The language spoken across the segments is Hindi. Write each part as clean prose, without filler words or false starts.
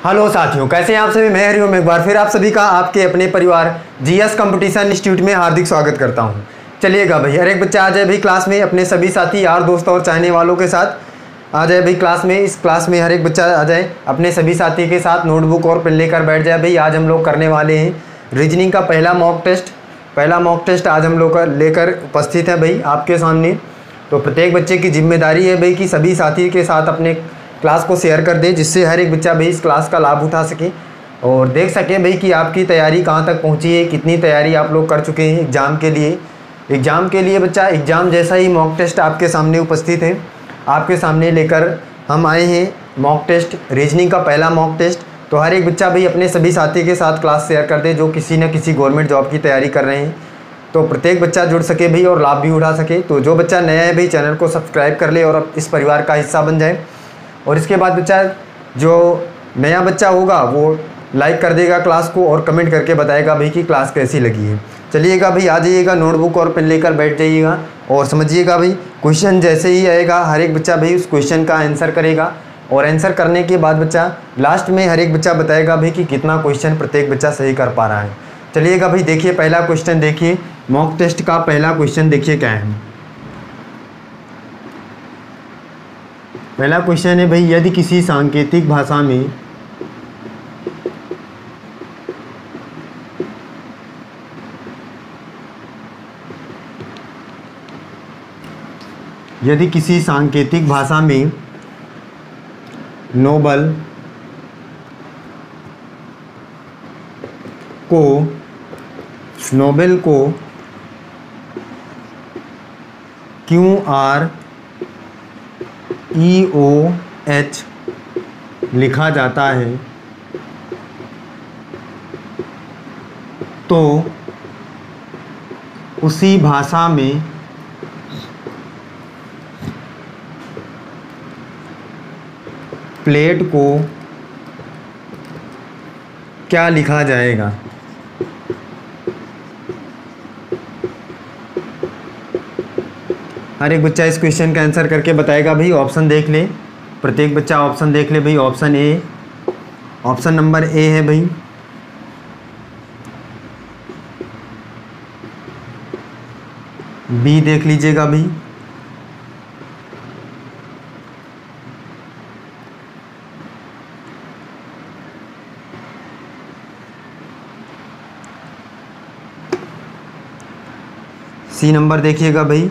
हेलो साथियों, कैसे हैं आप सभी। मैं हरिओम एक बार फिर आप सभी का आपके अपने परिवार जीएस कंपटीशन इंस्टीट्यूट में हार्दिक स्वागत करता हूं। चलिएगा भाई, हर एक बच्चा आ जाए भाई क्लास में, अपने सभी साथी यार दोस्त और चाहने वालों के साथ आ जाए भाई क्लास में। इस क्लास में हर एक बच्चा आ जाए अपने सभी साथी के साथ, नोटबुक और पेन लेकर बैठ जाए भाई। आज हम लोग करने वाले हैं रीजनिंग का पहला मॉक टेस्ट आज हम लोग लेकर उपस्थित है भाई आपके सामने। तो प्रत्येक बच्चे की जिम्मेदारी है भाई कि सभी साथी के साथ अपने क्लास को शेयर कर दे, जिससे हर एक बच्चा भाई इस क्लास का लाभ उठा सके और देख सके भाई कि आपकी तैयारी कहाँ तक पहुँची है, कितनी तैयारी आप लोग कर चुके हैं एग्ज़ाम के लिए। बच्चा एग्ज़ाम जैसा ही मॉक टेस्ट आपके सामने उपस्थित है, आपके सामने लेकर हम आए हैं मॉक टेस्ट, रीजनिंग का पहला मॉक टेस्ट। तो हर एक बच्चा भाई अपने सभी साथी के साथ क्लास शेयर कर दे जो किसी न किसी गवर्नमेंट जॉब की तैयारी कर रहे हैं, तो प्रत्येक बच्चा जुड़ सके भाई और लाभ भी उठा सके। तो जो बच्चा नया है भाई चैनल को सब्सक्राइब कर ले और इस परिवार का हिस्सा बन जाए। और इसके बाद बच्चा जो नया बच्चा होगा वो लाइक कर देगा क्लास को और कमेंट करके बताएगा भाई कि क्लास कैसी लगी है। चलिएगा भाई, आ जाइएगा, नोटबुक और पेन लेकर बैठ जाइएगा और समझिएगा भाई क्वेश्चन जैसे ही आएगा हर एक बच्चा भाई उस क्वेश्चन का आंसर करेगा और आंसर करने के बाद बच्चा लास्ट में हर एक बच्चा बताएगा भाई कि कितना क्वेश्चन प्रत्येक बच्चा सही कर पा रहा है। चलिएगा भाई, देखिए पहला क्वेश्चन, देखिए मॉक टेस्ट का पहला क्वेश्चन देखिए क्या है। पहला क्वेश्चन है भाई, यदि किसी सांकेतिक भाषा में नोबल को QREOH लिखा जाता है तो उसी भाषा में प्लेट को क्या लिखा जाएगा। हर एक बच्चा इस क्वेश्चन का आंसर करके बताएगा भाई। ऑप्शन देख ले, प्रत्येक बच्चा ऑप्शन देख ले भाई। Option A, option number A है भाई बी देख लीजिएगा भाई, सी नंबर देखिएगा भाई,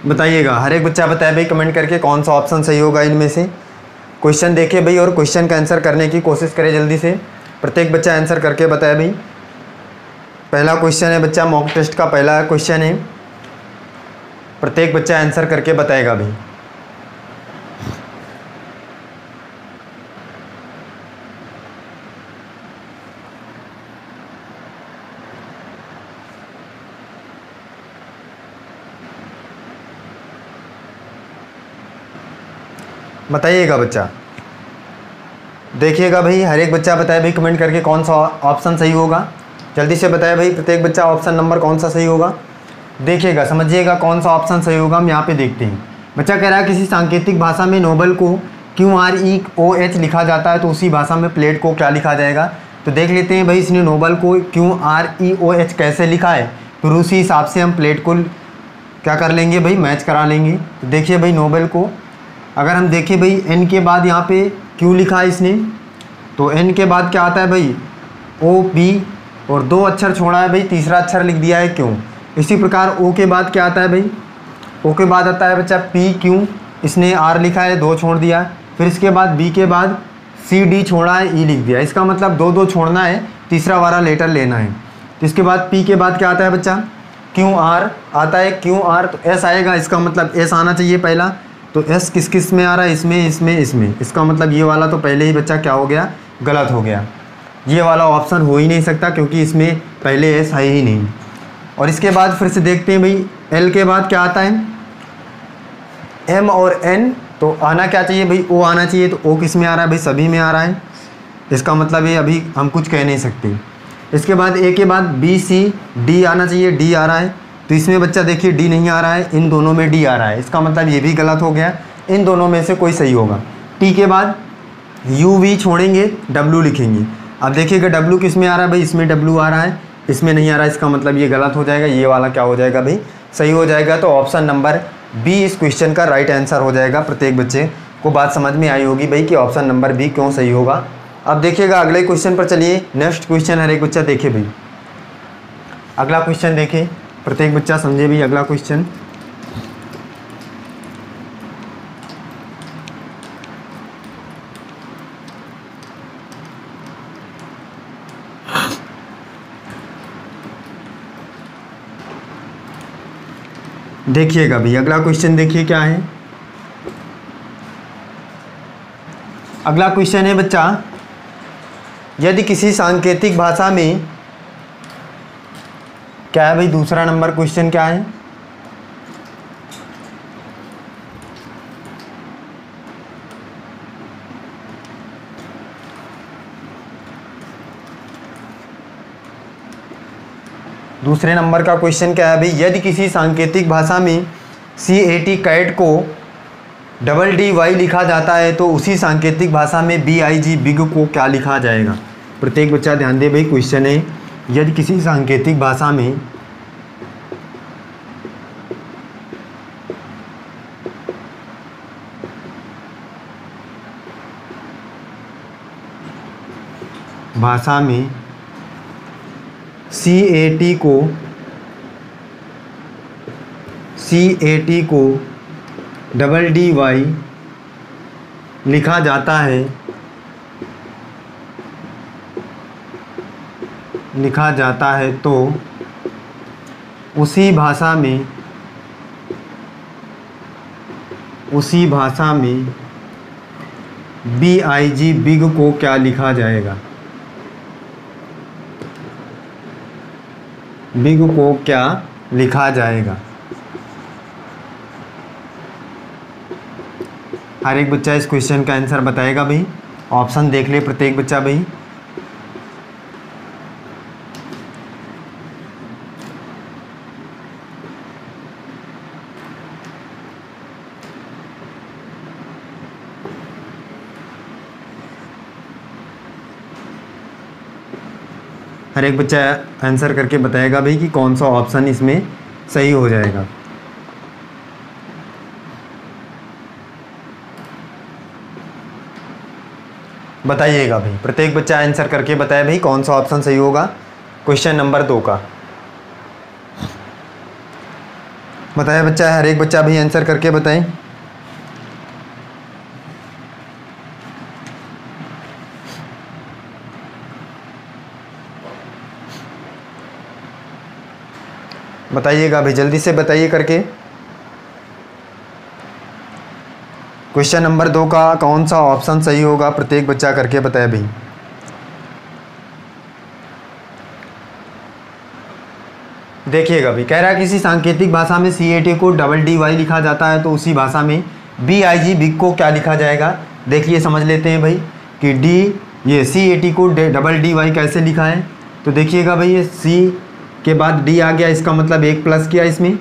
बताइएगा। हर एक बच्चा बताए भाई कमेंट करके कौन सा ऑप्शन सही होगा इनमें से। क्वेश्चन देखे भाई और क्वेश्चन का आंसर करने की कोशिश करें जल्दी से। प्रत्येक बच्चा आंसर करके बताए भाई। पहला क्वेश्चन है बच्चा, मॉक टेस्ट का पहला क्वेश्चन है, प्रत्येक बच्चा आंसर करके बताएगा भाई। बताइएगा बच्चा, देखिएगा भाई। हर एक बच्चा बताए भाई कमेंट करके कौन सा ऑप्शन सही होगा, जल्दी से बताए भाई। प्रत्येक बच्चा ऑप्शन नंबर कौन सा सही होगा देखिएगा, समझिएगा कौन सा ऑप्शन सही होगा। हम यहाँ पे देखते हैं। बच्चा कह रहा है किसी सांकेतिक भाषा में नोबल को QREOH लिखा जाता है तो उसी भाषा में प्लेट को क्या लिखा जाएगा। तो देख लेते हैं भाई इसने नोबल को QREOH कैसे लिखा है, फिर उसी हिसाब से हम प्लेट को क्या कर लेंगे भाई, मैच करा लेंगे। तो देखिए भाई नोबल को अगर हम देखें भाई N के बाद यहाँ पे Q लिखा है इसने, तो N के बाद क्या आता है भाई OP और दो अक्षर छोड़ा है भाई, तीसरा अक्षर लिख दिया है Q। इसी प्रकार O के बाद क्या आता है भाई, O के बाद आता है बच्चा PQ, इसने R लिखा है, दो छोड़ दिया है। फिर इसके बाद B के बाद CD छोड़ा है, E लिख दिया। इसका मतलब दो दो छोड़ना है, तीसरा वाला लेटर लेना है। तो इसके बाद P के बाद क्या आता है बच्चा QR आता है, QR तो S आएगा, इसका मतलब S आना चाहिए पहला। तो S किस किस में आ रहा है, इसमें। इसका मतलब ये वाला तो पहले ही बच्चा क्या हो गया, गलत हो गया। ये वाला ऑप्शन हो ही नहीं सकता क्योंकि इसमें पहले S है ही नहीं। और इसके बाद फिर से देखते हैं भाई L के बाद क्या आता है, M और N, तो तो आना क्या चाहिए भाई, ओ आना चाहिए। तो ओ किस में आ रहा है भाई, सभी में आ रहा है। इसका मतलब ये अभी हम कुछ कह नहीं सकते। इसके बाद ए के बाद बी सी डी आना चाहिए, डी आ रहा है। तो इसमें बच्चा देखिए डी नहीं आ रहा है, इन दोनों में डी आ रहा है। इसका मतलब ये भी गलत हो गया, इन दोनों में से कोई सही होगा। टी के बाद यू वी छोड़ेंगे, डब्ल्यू लिखेंगे। अब देखिएगा डब्ल्यू किस में आ रहा है भाई, इसमें डब्ल्यू आ रहा है, इसमें नहीं आ रहा है। इसका मतलब ये गलत हो जाएगा, ये वाला क्या हो जाएगा भाई, सही हो जाएगा। तो ऑप्शन नंबर बी इस क्वेश्चन का राइट आंसर हो जाएगा। प्रत्येक बच्चे को बात समझ में आई होगी भाई कि ऑप्शन नंबर बी क्यों सही होगा। अब देखिएगा अगले क्वेश्चन पर चलिए। नेक्स्ट क्वेश्चन हर एक बच्चा देखे भाई, अगला क्वेश्चन देखे, प्रत्येक बच्चा समझे भाई अगला क्वेश्चन। देखिएगा भाई अगला क्वेश्चन देखिए क्या है। अगला क्वेश्चन है बच्चा, यदि किसी सांकेतिक भाषा में, क्या है भाई दूसरा नंबर क्वेश्चन क्या है, दूसरे नंबर का क्वेश्चन क्या है भाई, यदि किसी सांकेतिक भाषा में CAT कैट को DDY लिखा जाता है तो उसी सांकेतिक भाषा में BIG बिग को क्या लिखा जाएगा। प्रत्येक बच्चा ध्यान दे भाई, क्वेश्चन है यदि किसी सांकेतिक भाषा में CAT को DDY लिखा जाता है तो उसी भाषा में BIG बिग को क्या लिखा जाएगा, बिग को क्या लिखा जाएगा। हर एक बच्चा इस क्वेश्चन का आंसर बताएगा भाई। ऑप्शन देख ले प्रत्येक बच्चा भाई। हर एक बच्चा आंसर करके बताएगा भाई कि कौन सा ऑप्शन इसमें सही हो जाएगा। बताइएगा भाई, प्रत्येक बच्चा आंसर करके बताए भाई कौन सा ऑप्शन सही होगा क्वेश्चन नंबर 2 का। बताए बच्चा, हर एक बच्चा भी आंसर करके बताएं। बताइएगा भाई, जल्दी से बताइए करके। क्वेश्चन नंबर 2 का कौन सा ऑप्शन सही होगा, प्रत्येक बच्चा करके बताए भाई। देखिएगा भाई, कह रहा है किसी सांकेतिक भाषा में CAT को DDY लिखा जाता है तो उसी भाषा में BIG बिग को क्या लिखा जाएगा। देखिए समझ लेते हैं भाई कि ये CAT को DDY कैसे लिखा है। तो देखिएगा भाई, ये C के बाद D आ गया, इसका मतलब 1 प्लस किया इसमें,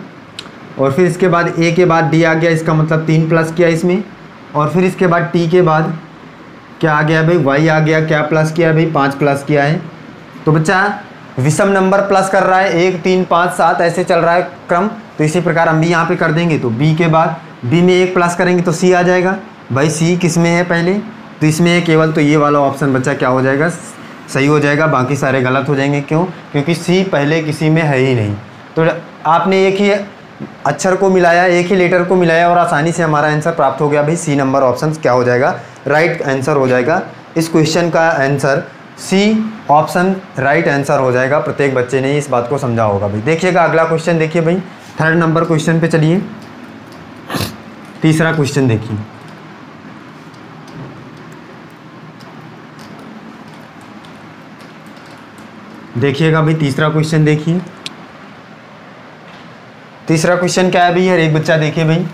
और फिर इसके बाद A के बाद D आ गया, इसका मतलब 3 प्लस किया इसमें, और फिर इसके बाद T के बाद क्या आ गया भाई, Y आ गया, क्या प्लस किया भाई, 5 प्लस किया है। तो बच्चा विषम नंबर प्लस कर रहा है, 1 3 5 7 ऐसे चल रहा है क्रम। तो इसी प्रकार हम भी यहाँ पे कर देंगे। तो B के बाद B में 1 प्लस करेंगे तो C आ जाएगा। भाई C किस में है पहले, तो इसमें है केवल, तो ये वाला ऑप्शन बच्चा क्या हो जाएगा, सही हो जाएगा। बाकी सारे गलत हो जाएंगे, क्यों, क्योंकि C पहले किसी में है ही नहीं। तो आपने एक ही अक्षर को मिलाया, एक ही लेटर को मिलाया और आसानी से हमारा आंसर प्राप्त हो गया भाई। C नंबर ऑप्शन क्या हो जाएगा, राइट आंसर हो जाएगा। इस क्वेश्चन का answer C option right answer हो जाएगा। प्रत्येक बच्चे ने इस बात को समझा होगा भाई। देखिएगा अगला क्वेश्चन देखिए भाई, 3rd नंबर क्वेश्चन पे चलिए। तीसरा क्वेश्चन देखिए। देखिएगा भाई तीसरा क्वेश्चन देखिए। तीसरा क्वेश्चन क्या है भाई, हर एक बच्चा देखिए भाई।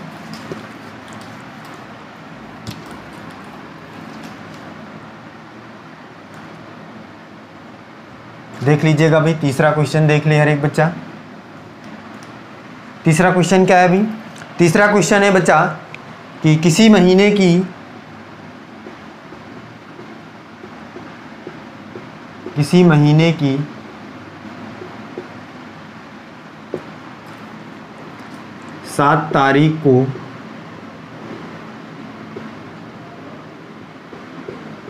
देख लीजिएगा भाई, तीसरा क्वेश्चन देख ले हर एक बच्चा। तीसरा क्वेश्चन क्या है अभी? तीसरा क्वेश्चन है बच्चा कि किसी महीने की 7 तारीख को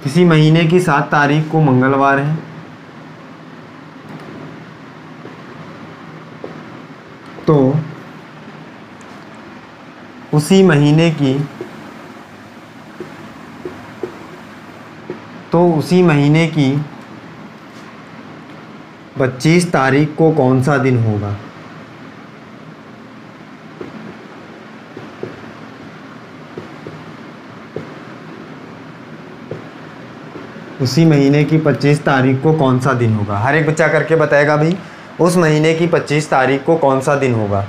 किसी महीने की 7 तारीख को मंगलवार है, तो उसी महीने की 25 तारीख को कौन सा दिन होगा? उसी महीने की 25 तारीख को कौन सा दिन होगा? हर एक बच्चा करके बताएगा भाई, उस महीने की 25 तारीख को कौन सा दिन होगा?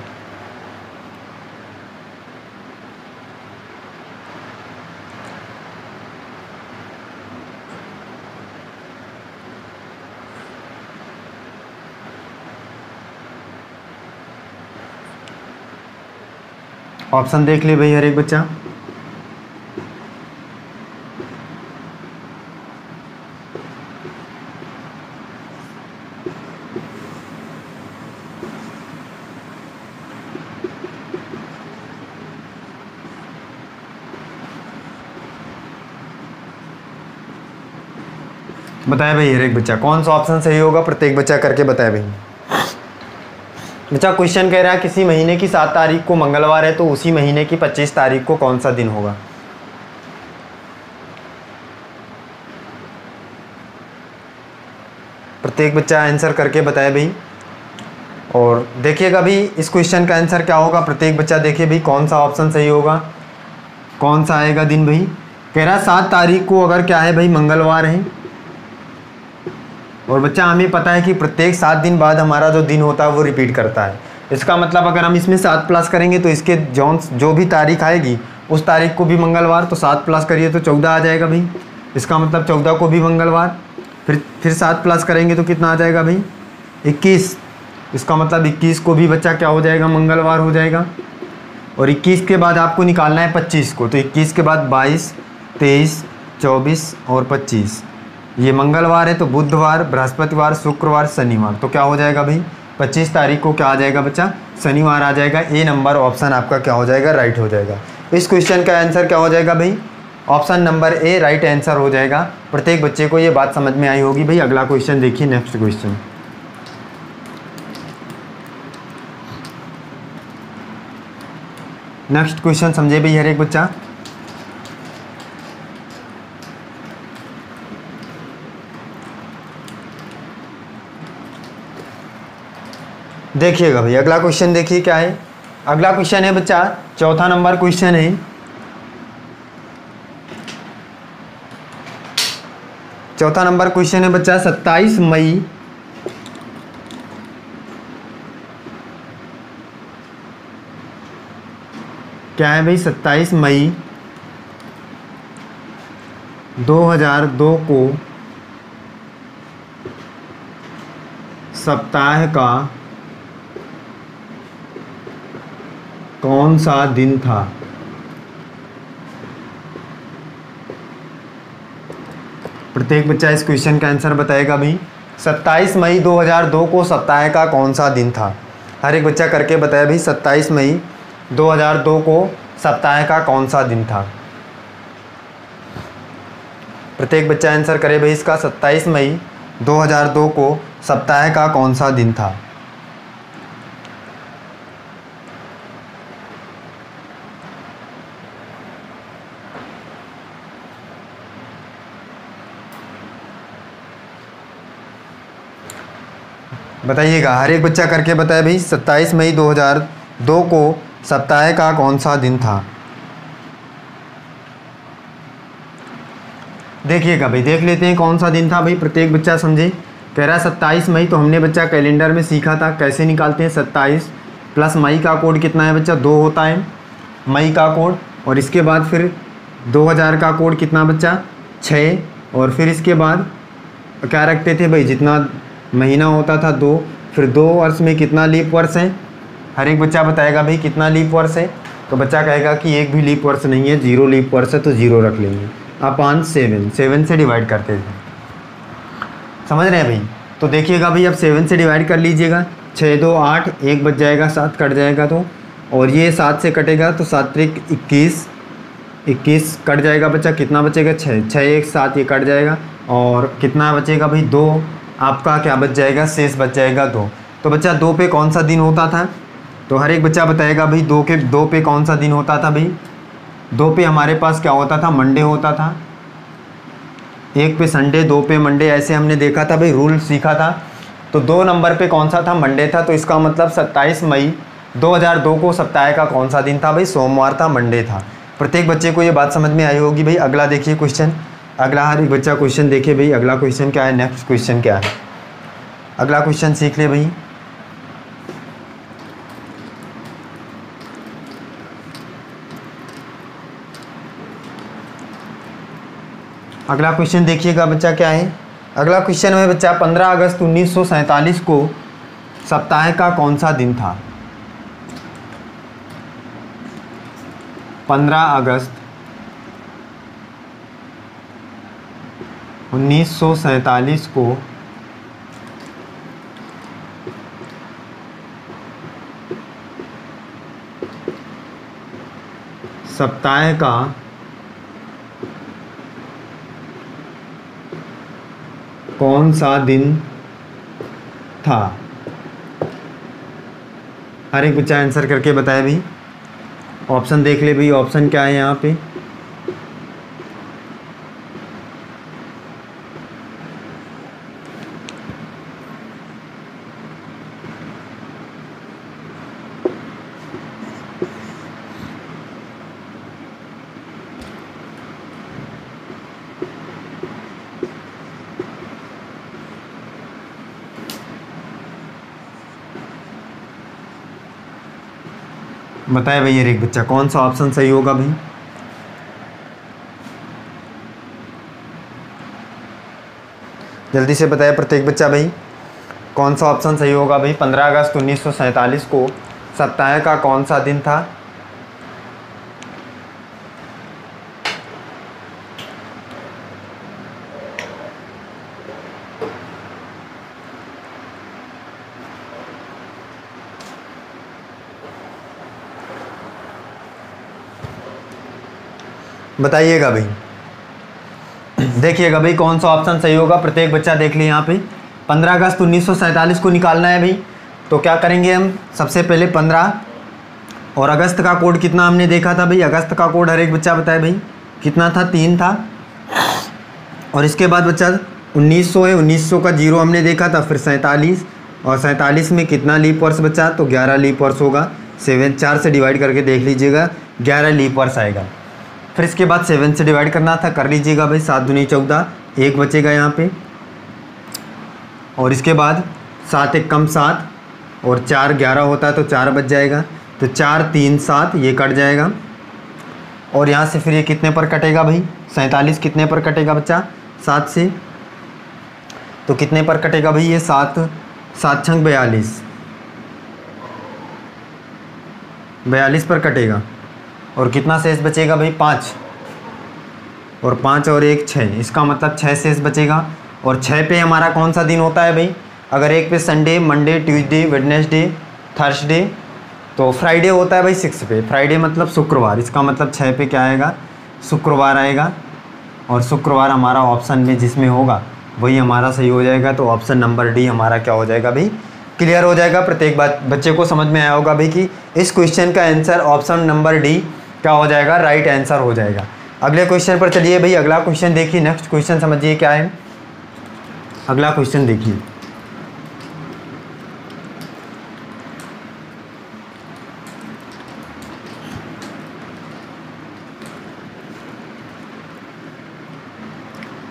ऑप्शन देख ले भाई हर एक बच्चा। बताए भाई हर एक बच्चा कौन सा ऑप्शन सही होगा, प्रत्येक बच्चा करके बताए भाई। बच्चा क्वेश्चन कह रहा है किसी महीने की 7 तारीख को मंगलवार है, तो उसी महीने की 25 तारीख को कौन सा दिन होगा? प्रत्येक बच्चा आंसर करके बताए भाई। और देखिएगा भाई इस क्वेश्चन का आंसर क्या होगा, प्रत्येक बच्चा देखिए भाई कौन सा ऑप्शन सही होगा, कौन सा आएगा दिन भाई। कह रहा 7 तारीख को अगर क्या है भाई मंगलवार है, और बच्चा हमें पता है कि प्रत्येक 7 दिन बाद हमारा जो दिन होता है वो रिपीट करता है। इसका मतलब अगर हम इसमें 7 प्लस करेंगे तो इसके जो भी तारीख आएगी उस तारीख को भी मंगलवार, तो 7 प्लस करिए तो 14 आ जाएगा भाई। इसका मतलब 14 को भी मंगलवार, फिर 7 प्लस करेंगे तो कितना आ जाएगा भाई? 21। इसका मतलब 21 को भी बच्चा क्या हो जाएगा? मंगलवार हो जाएगा। और 21 के बाद आपको निकालना है 25 को, तो 21 के बाद 22, 23, 24 और 25 ये मंगलवार है, तो बुधवार, बृहस्पतिवार, शुक्रवार, शनिवार, तो क्या हो जाएगा भाई? 25 तारीख को क्या आ जाएगा बच्चा? शनिवार आ जाएगा। ए नंबर ऑप्शन आपका क्या हो जाएगा? राइट हो जाएगा। इस क्वेश्चन का आंसर क्या हो जाएगा भाई? Option number A right answer हो जाएगा। प्रत्येक बच्चे को ये बात समझ में आई होगी भाई। अगला क्वेश्चन देखिए, नेक्स्ट क्वेश्चन। नेक्स्ट क्वेश्चन समझे भाई हर एक बच्चा। देखिएगा भाई अगला क्वेश्चन देखिए क्या है। अगला क्वेश्चन है बच्चा, चौथा नंबर क्वेश्चन है। चौथा नंबर क्वेश्चन है बच्चा 27 मई क्या है भाई? 27 मई 2002 को सप्ताह का कौन सा दिन था? प्रत्येक बच्चा इस क्वेश्चन का आंसर बताएगा भाई। 27 मई 2002 को सप्ताह का कौन सा दिन था? हर एक बच्चा करके बताया भाई 27 मई 2002 को सप्ताह का कौन सा दिन था? प्रत्येक बच्चा आंसर करे भाई इसका। 27 मई 2002 को सप्ताह का कौन सा दिन था? बताइएगा हर एक बच्चा करके बताए भाई 27 मई 2002 को सप्ताह का कौन सा दिन था? देखिएगा भाई, देख लेते हैं कौन सा दिन था भाई। प्रत्येक बच्चा समझे। कह रहा है 27 मई, तो हमने बच्चा कैलेंडर में सीखा था कैसे निकालते हैं। 27 प्लस मई का कोड कितना है बच्चा? 2 होता है मई का कोड, और इसके बाद फिर 2000 का कोड कितना बच्चा? 6, और फिर इसके बाद क्या रखते थे भाई? जितना महीना होता था 2, फिर 2 वर्ष में कितना लीप वर्ष है? हर एक बच्चा बताएगा भाई कितना लीप वर्ष है। तो बच्चा कहेगा कि एक भी लीप वर्ष नहीं है, 0 लीप वर्ष है, तो 0 रख लेंगे। अपॉन 7 से डिवाइड करते थे, समझ रहे हैं भाई? तो देखिएगा भाई अब 7 से डिवाइड कर लीजिएगा, 6 2 8, 1 बच जाएगा, 7 कट जाएगा, तो और ये 7 से कटेगा तो 7 त्रिक 21, 21 कट जाएगा बच्चा, कितना बचेगा? 6, 6 1 7, ये कट जाएगा, और कितना बचेगा भाई? 2 आपका क्या बच जाएगा? शेष बच जाएगा 2। तो बच्चा 2 पे कौन सा दिन होता था? तो हर एक बच्चा बताएगा भाई 2 पे कौन सा दिन होता था भाई? 2 पे हमारे पास क्या होता था? मंडे होता था। 1 पे संडे, 2 पे मंडे, ऐसे हमने देखा था भाई, रूल सीखा था। तो 2 नंबर पे कौन सा था? मंडे था। तो इसका मतलब 27 मई 2002 को सप्ताह का कौन सा दिन था भाई? सोमवार था, मंडे था। प्रत्येक बच्चे को ये बात समझ में आई होगी भाई। अगला देखिए क्वेश्चन, अगला हर एक बच्चा क्वेश्चन देखिए भाई। अगला क्वेश्चन क्या है? नेक्स्ट क्वेश्चन क्या है? अगला क्वेश्चन सीख ले भाई। अगला क्वेश्चन देखिएगा बच्चा क्या है। अगला क्वेश्चन में बच्चा 15 अगस्त 1947 को सप्ताह का कौन सा दिन था? 15 अगस्त 1947 को सप्ताह का कौन सा दिन था? हर एक बच्चा आंसर करके बताए भाई। ऑप्शन देख ले भाई, ऑप्शन क्या है यहाँ पे? बताए भाई हर एक बच्चा कौन सा ऑप्शन सही होगा भाई? जल्दी से बताए प्रत्येक बच्चा भाई, कौन सा ऑप्शन सही होगा भाई? 15 अगस्त 1947 को सप्ताह का कौन सा दिन था? बताइएगा भाई। देखिएगा भाई कौन सा ऑप्शन सही होगा। प्रत्येक बच्चा देख ली यहाँ पे। 15 अगस्त 1947 को निकालना है भाई। तो क्या करेंगे हम? सबसे पहले 15 और अगस्त का कोड कितना हमने देखा था भाई? अगस्त का कोड हर एक बच्चा बताए भाई कितना था? 3 था। और इसके बाद बच्चा 1900 है, 1900 का 0 हमने देखा था। फिर 47, और 47 में कितना लीप वर्ष बचा? तो 11 लीप वर्ष होगा। 4 से डिवाइड करके देख लीजिएगा, 11 लीप वर्ष आएगा। फिर इसके बाद 7 से डिवाइड करना था, कर लीजिएगा भाई। 7 दूनी 14, 1 बचेगा यहाँ पे। और इसके बाद 7 1 कम 7, और 4 11 होता है तो 4 बच जाएगा। तो 4 3 7, ये कट जाएगा। और यहाँ से फिर ये कितने पर कटेगा भाई? 47 कितने पर कटेगा बच्चा? 7 से। तो कितने पर कटेगा भाई? ये 7 7 छंग 42, 42 पर कटेगा। और कितना शेष बचेगा भाई? 5, और 5 और 1 6, इसका मतलब 6 शेष बचेगा। और 6 पे हमारा कौन सा दिन होता है भाई? अगर 1 पे Sunday, Monday, Tuesday, Wednesday, Thursday, तो फ्राइडे होता है भाई 6 पे। फ्राइडे मतलब शुक्रवार, इसका मतलब 6 पे क्या आएगा? शुक्रवार आएगा। और शुक्रवार हमारा ऑप्शन में जिसमें होगा वही हमारा सही हो जाएगा। तो ऑप्शन नंबर डी हमारा क्या हो जाएगा भाई? क्लियर हो जाएगा। प्रत्येक बात बच्चे को समझ में आया होगा भाई कि इस क्वेश्चन का आंसर ऑप्शन नंबर डी क्या हो जाएगा? राइट आंसर हो जाएगा। अगले क्वेश्चन पर चलिए भाई। अगला क्वेश्चन देखिए, नेक्स्ट क्वेश्चन समझिए क्या है। अगला क्वेश्चन देखिए।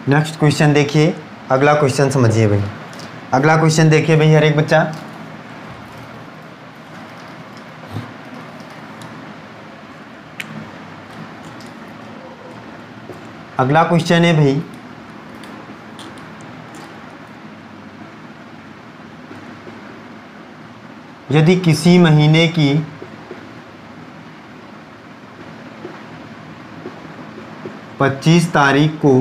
नेक्स्ट क्वेश्चन देखिए, अगला क्वेश्चन समझिए भाई। अगला क्वेश्चन देखिए भाई हर एक बच्चा। अगला क्वेश्चन है भाई यदि किसी महीने की पच्चीस तारीख को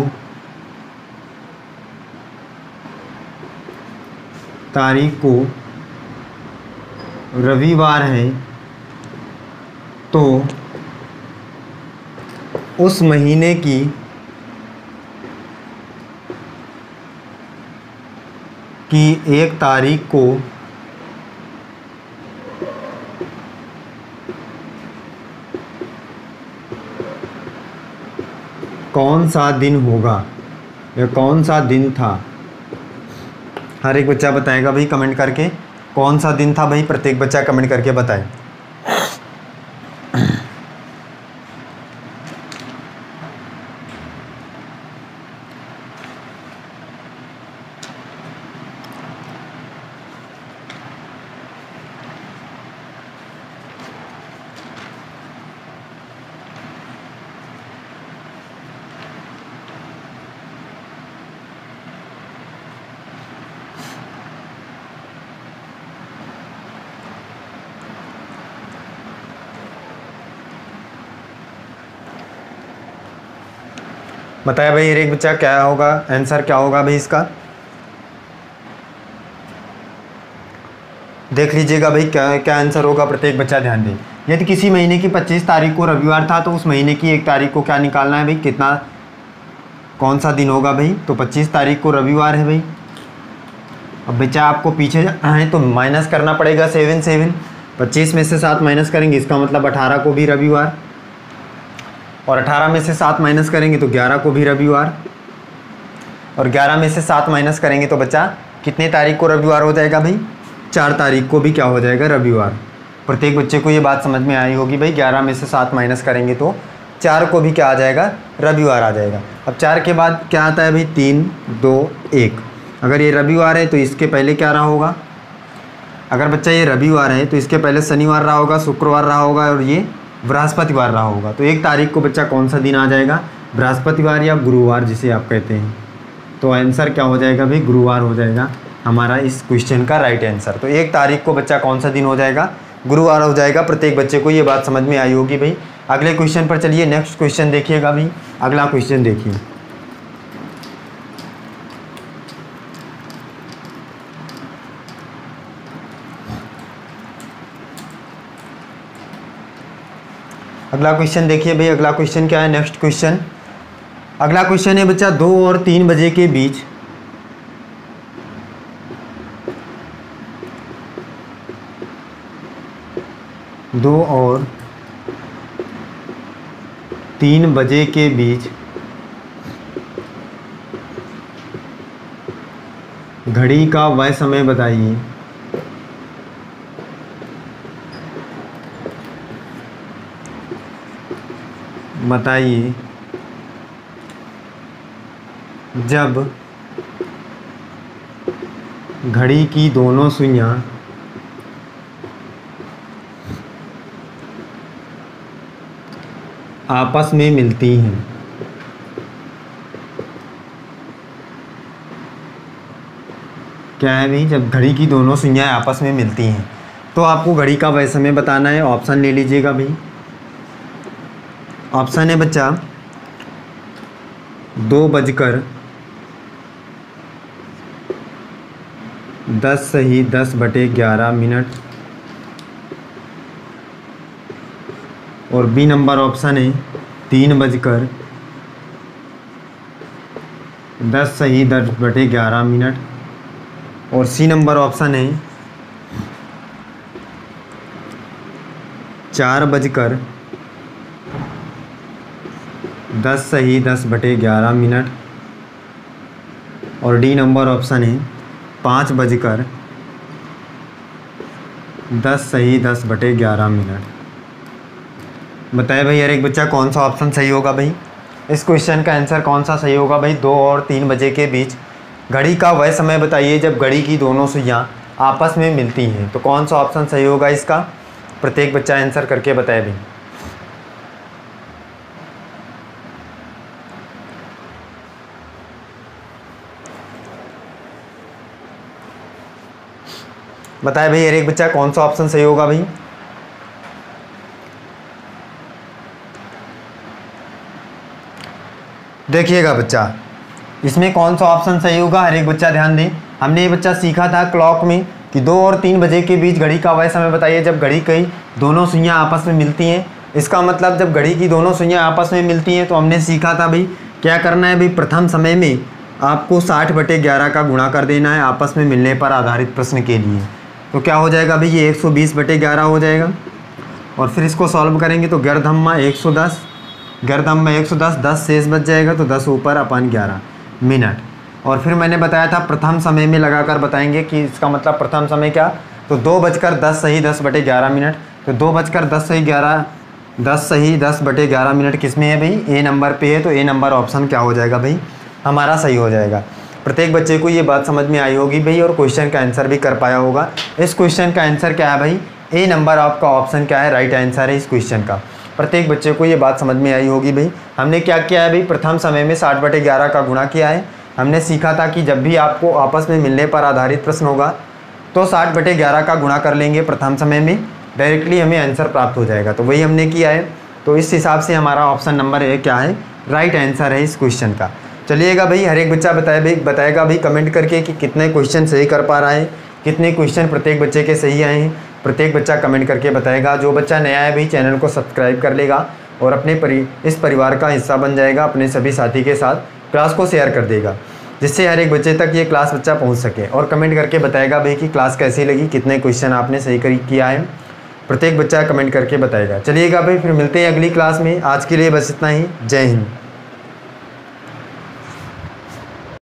रविवार है तो उस महीने की एक तारीख को कौन सा दिन होगा या कौन सा दिन था। हर एक बच्चा बताएगा भाई कमेंट करके कौन सा दिन था भाई, प्रत्येक बच्चा कमेंट करके बताए। बताया भाई हर एक बच्चा क्या होगा, आंसर क्या होगा भाई इसका। देख लीजिएगा भाई क्या क्या आंसर होगा, प्रत्येक बच्चा ध्यान दें। यदि किसी महीने की 25 तारीख को रविवार था तो उस महीने की 1 तारीख को क्या निकालना है भाई, कितना कौन सा दिन होगा भाई। तो 25 तारीख को रविवार है भाई। अब बच्चा आपको पीछे आए तो माइनस करना पड़ेगा 7 25 में से 7 माइनस करेंगे, इसका मतलब 18 को भी रविवार, और 18 में से 7 माइनस करेंगे तो 11 को भी रविवार, और 11 में से 7 माइनस करेंगे तो बच्चा कितने तारीख को रविवार हो जाएगा भाई, 4 तारीख को भी क्या हो जाएगा रविवार। प्रत्येक बच्चे को ये बात समझ में आई होगी भाई, 11 में से 7 माइनस करेंगे तो 4 को भी क्या आ जाएगा, रविवार आ जाएगा। अब 4 के बाद क्या आता है भाई, 3 2 1। अगर ये रविवार है तो इसके पहले क्या रहा होगा, अगर बच्चा ये रविवार है तो इसके पहले शनिवार रहा होगा, शुक्रवार रहा होगा और ये बृहस्पतिवार रहा होगा। तो 1 तारीख को बच्चा कौन सा दिन आ जाएगा, बृहस्पतिवार या गुरुवार जिसे आप कहते हैं। तो आंसर क्या हो जाएगा भाई, गुरुवार हो जाएगा हमारा इस क्वेश्चन का राइट आंसर। तो 1 तारीख को बच्चा कौन सा दिन हो जाएगा, गुरुवार हो जाएगा। प्रत्येक बच्चे को ये बात समझ में आई होगी भाई। अगले क्वेश्चन पर चलिए, नेक्स्ट क्वेश्चन देखिएगा भाई। अगला क्वेश्चन देखिए, अगला क्वेश्चन देखिए भाई। अगला क्वेश्चन क्या है, नेक्स्ट क्वेश्चन। अगला क्वेश्चन है बच्चा 2 और 3 बजे के बीच दो और 3 बजे के बीच घड़ी का वह समय बताइए जब घड़ी की दोनों सुइयां आपस में मिलती हैं। क्या है भाई, जब घड़ी की दोनों सुइयां आपस में मिलती हैं तो आपको घड़ी का वह समय बताना है। ऑप्शन ले लीजिएगा भाई। ऑप्शन है बच्चा 2:10 और बी नंबर ऑप्शन है 3:10 और सी नंबर ऑप्शन है 4:10 और डी नंबर ऑप्शन है 5:10 बताए भाई हर एक बच्चा कौन सा ऑप्शन सही होगा भाई। इस क्वेश्चन का आंसर कौन सा सही होगा भाई। 2 और 3 बजे के बीच घड़ी का वह समय बताइए जब घड़ी की दोनों सुइयां आपस में मिलती हैं। तो कौन सा ऑप्शन सही होगा इसका, प्रत्येक बच्चा आंसर करके बताए भाई। बताए भाई हर एक बच्चा कौन सा ऑप्शन सही होगा भाई। देखिएगा बच्चा इसमें कौन सा ऑप्शन सही होगा, हर एक बच्चा ध्यान दें। हमने ये बच्चा सीखा था क्लॉक में कि 2 और 3 बजे के बीच घड़ी का वह समय बताइए जब घड़ी की दोनों सुइयां आपस में मिलती हैं। इसका मतलब जब घड़ी की दोनों सुइयां आपस में मिलती हैं तो हमने सीखा था भाई क्या करना है भाई, प्रथम समय में आपको 60/11 का गुणा कर देना है आपस में मिलने पर आधारित प्रश्न के लिए। तो क्या हो जाएगा भाई, ये 120/11 हो जाएगा। और फिर इसको सॉल्व करेंगे तो गर्धम्मा 110, गर्धम्मा 110, 10 शेष बच जाएगा तो 10 ऊपर अपन 11 मिनट। और फिर मैंने बताया था प्रथम समय में लगाकर बताएंगे कि इसका मतलब प्रथम समय क्या, तो 2:10 सही 10/11 मिनट। तो 2:10 सही 10/11 मिनट किस में है भाई, ए नंबर पे है। तो ए नंबर ऑप्शन क्या हो जाएगा भाई, हमारा सही हो जाएगा। प्रत्येक बच्चे को ये बात समझ में आई होगी भाई और क्वेश्चन का आंसर भी कर पाया होगा। इस क्वेश्चन का आंसर क्या है भाई, ए नंबर आपका ऑप्शन क्या है, राइट आंसर है इस क्वेश्चन का। प्रत्येक बच्चे को ये बात समझ में आई होगी भाई। हमने क्या किया है भाई, प्रथम समय में 60/11 का गुणा किया है। हमने सीखा था कि जब भी आपको आपस में मिलने पर आधारित प्रश्न होगा तो 60/11 का गुणा कर लेंगे प्रथम समय में, डायरेक्टली हमें आंसर प्राप्त हो जाएगा। तो वही हमने किया है। तो इस हिसाब से हमारा ऑप्शन नंबर ए क्या है, राइट आंसर है इस क्वेश्चन का। चलिएगा भाई हर एक बच्चा बताएगा भाई कमेंट करके कि कितने क्वेश्चन सही कर पा रहा है, कितने क्वेश्चन प्रत्येक बच्चे के सही आए हैं। प्रत्येक बच्चा कमेंट करके बताएगा। जो बच्चा नया है भाई चैनल को सब्सक्राइब कर लेगा और अपने इस परिवार का हिस्सा बन जाएगा, अपने सभी साथी के साथ क्लास को शेयर कर देगा जिससे हर एक बच्चे तक ये क्लास बच्चा पहुंच सके। और कमेंट करके बताएगा भाई कि क्लास कैसी लगी, कितने क्वेश्चन आपने सही किया है, प्रत्येक बच्चा कमेंट करके बताएगा। चलिएगा भाई फिर मिलते हैं अगली क्लास में। आज के लिए बस इतना ही। जय हिंद।